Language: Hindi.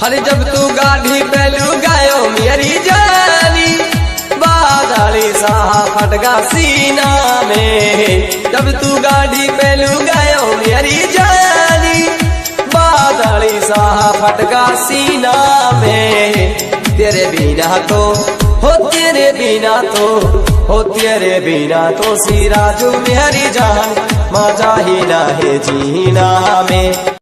अरे जब तू गाड़ी पहलू गायो मेरी जानी, बादली सा फटका सीना में। जब तू गाड़ी पहलू गायो मेरी जानी, बादली सा फटका सीना में। तेरे बिना तो हो, तेरे बिना तो हो, तेरे बिना तो सिराजू मेरी जान, मजा ही ना है जीना में।